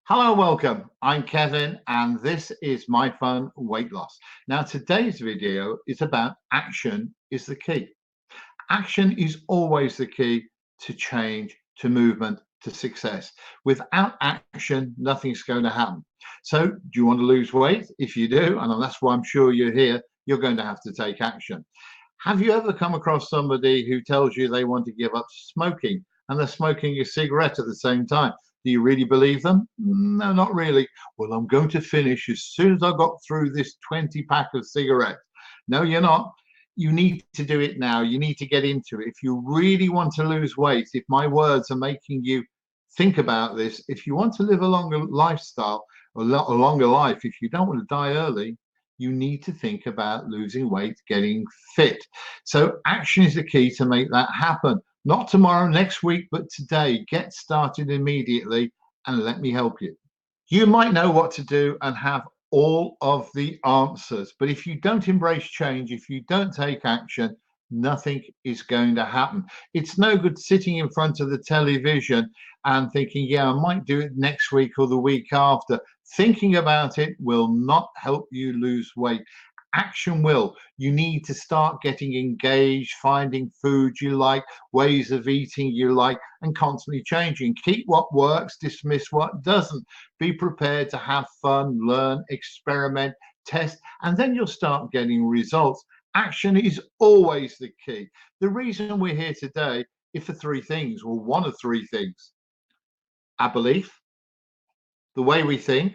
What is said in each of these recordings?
Hello, welcome. I'm Kevin, and this is My Fun Weight Loss. Now, today's video is about action is the key. Action is always the key to change, to movement, to success. Without action, nothing's going to happen. So, do you want to lose weight? If you do, and that's why I'm sure you're here, you're going to have to take action. Have you ever come across somebody who tells you they want to give up smoking and they're smoking a cigarette at the same time? Do you really believe them? No, not really. Well, I'm going to finish as soon as I got through this 20 pack of cigarettes. No, you're not. You need to do it now. You need to get into it. If you really want to lose weight, if my words are making you think about this, if you want to live a longer lifestyle, a longer life, if you don't want to die early, you need to think about losing weight, getting fit. So action is the key to make that happen. Not tomorrow, next week, but today. Get started immediately and let me help you. You might know what to do and have all of the answers, but if you don't embrace change, if you don't take action, nothing is going to happen. It's no good sitting in front of the television and thinking, yeah, I might do it next week or the week after. Thinking about it will not help you lose weight. Action will. You need to start getting engaged, finding food you like, ways of eating you like, and constantly changing. Keep what works, dismiss what doesn't. Be prepared to have fun, learn, experiment, test, and then you'll start getting results. Action is always the key. The reason we're here today is for three things, or one of three things: our belief, the way we think,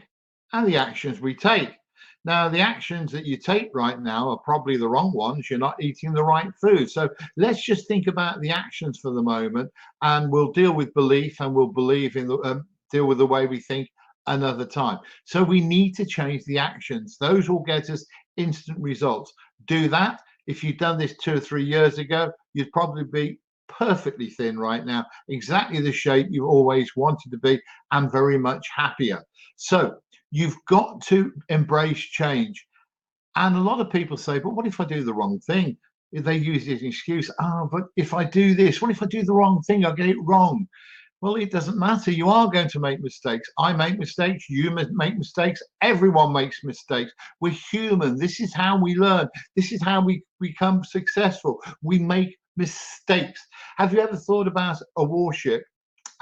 and the actions we take. Now, the actions that you take right now are probably the wrong ones. You're not eating the right food. So let's just think about the actions for the moment, and we'll deal with belief and we'll deal with the way we think another time. So we need to change the actions. Those will get us instant results. Do that. If you'd done this 2 or 3 years ago, you'd probably be perfectly thin right now, exactly the shape you always wanted to be, and very much happier. So you've got to embrace change. And a lot of people say, but what if I do the wrong thing? If they use this excuse, but if I do this, what if I do the wrong thing? I'll get it wrong. Well, it doesn't matter. You are going to make mistakes. I make mistakes. You make mistakes. Everyone makes mistakes. We're human. This is how we learn. This is how we become successful. We make mistakes. Have you ever thought about a warship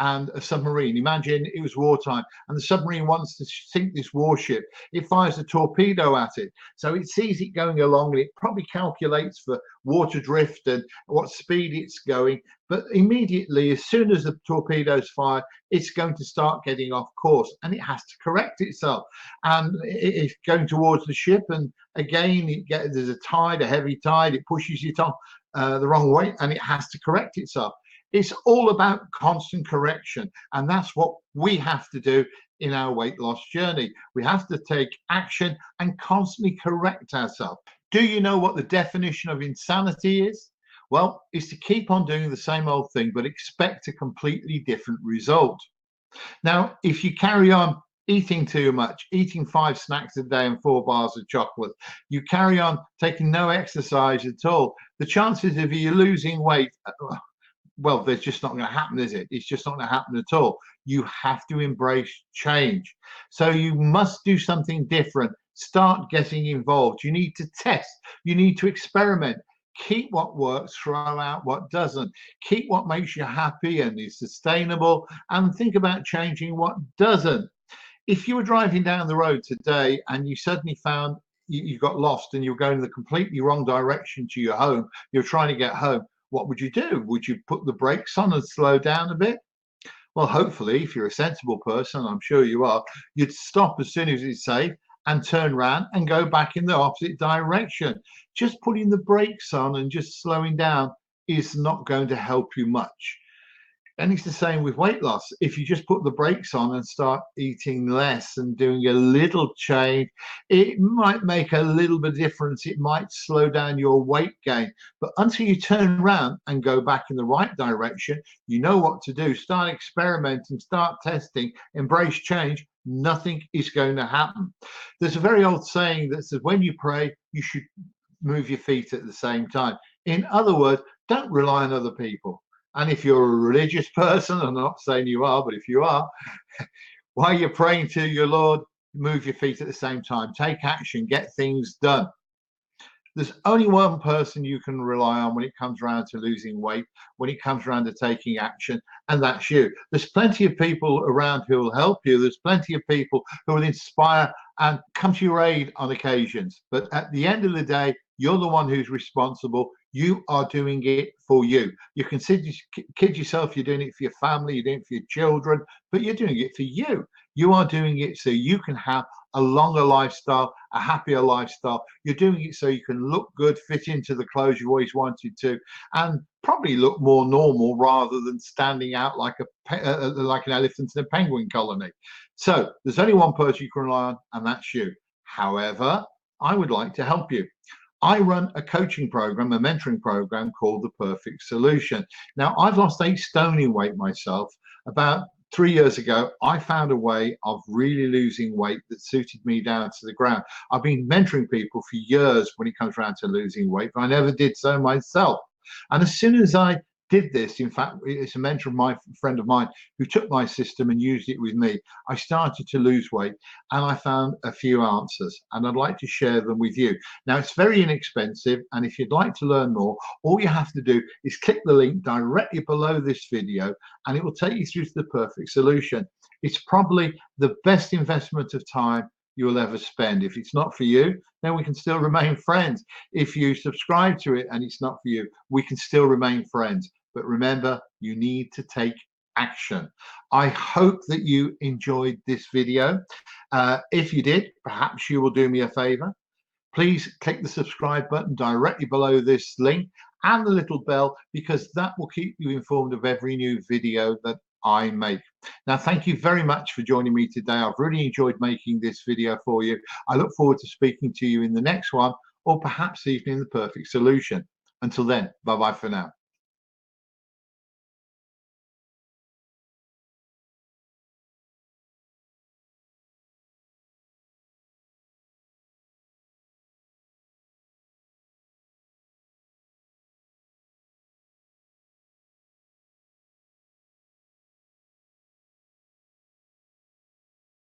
and a submarine? Imagine it was wartime and the submarine wants to sink this warship. It fires a torpedo at it. So it sees it going along and it probably calculates for water drift and what speed it's going. But immediately, as soon as the torpedo's fired, it's going to start getting off course and it has to correct itself. And it's going towards the ship. And again, there's a tide, a heavy tide. It pushes it on the wrong way and it has to correct itself. It's all about constant correction. And that's what we have to do in our weight loss journey. We have to take action and constantly correct ourselves. Do you know what the definition of insanity is? Well, it's to keep on doing the same old thing, but expect a completely different result. Now, if you carry on eating too much, eating 5 snacks a day and 4 bars of chocolate, you carry on taking no exercise at all, the chances of you losing weight, well, there's just not going to happen, is it? It's just not going to happen at all. You have to embrace change. So you must do something different. Start getting involved. You need to test. You need to experiment. Keep what works, throw out what doesn't. Keep what makes you happy and is sustainable, and think about changing what doesn't. If you were driving down the road today and you suddenly found you got lost and you're going the completely wrong direction to your home, you're trying to get home, what would you do? Would you put the brakes on and slow down a bit? Well, hopefully, if you're a sensible person, I'm sure you are, you'd stop as soon as it's safe and turn around and go back in the opposite direction. Just putting the brakes on and just slowing down is not going to help you much. And it's the same with weight loss. If you just put the brakes on and start eating less and doing a little change, it might make a little bit of difference. It might slow down your weight gain. But until you turn around and go back in the right direction, you know what to do. Start experimenting, start testing, embrace change. Nothing is going to happen. There's a very old saying that says when you pray, you should move your feet at the same time. In other words, don't rely on other people. And if you're a religious person, I'm not saying you are, but if you are, While you're praying to your Lord, move your feet at the same time. Take action, get things done. There's only one person you can rely on when it comes around to losing weight, when it comes around to taking action, and that's you. There's plenty of people around who will help you. There's plenty of people who will inspire and come to your aid on occasions. But at the end of the day, you're the one who's responsible. You are doing it for you. You can kid yourself, you're doing it for your family, you're doing it for your children, but you're doing it for you. You are doing it so you can have a longer lifestyle, a happier lifestyle. You're doing it so you can look good, fit into the clothes you always wanted to, and probably look more normal rather than standing out like like an elephant in a penguin colony. So there's only one person you can rely on, and that's you. However, I would like to help you. I run a coaching program, a mentoring program called The Perfect Solution. Now, I've lost 8 stone in weight myself. About 3 years ago, I found a way of really losing weight that suited me down to the ground. I've been mentoring people for years when it comes around to losing weight, but I never did so myself. And as soon as I did this, in fact, it's a mentor of my friend of mine who took my system and used it with me. I started to lose weight and I found a few answers, and I'd like to share them with you. Now, it's very inexpensive, and if you'd like to learn more, all you have to do is click the link directly below this video and it will take you through to the perfect solution. It's probably the best investment of time you will ever spend. If it's not for you, then we can still remain friends. If you subscribe to it and it's not for you, we can still remain friends. But remember, you need to take action. I hope that you enjoyed this video. If you did, perhaps you will do me a favor. Please click the subscribe button directly below this link and the little bell, because that will keep you informed of every new video that I make. Now, thank you very much for joining me today. I've really enjoyed making this video for you. I look forward to speaking to you in the next one, or perhaps even in the perfect solution. Until then, bye-bye for now.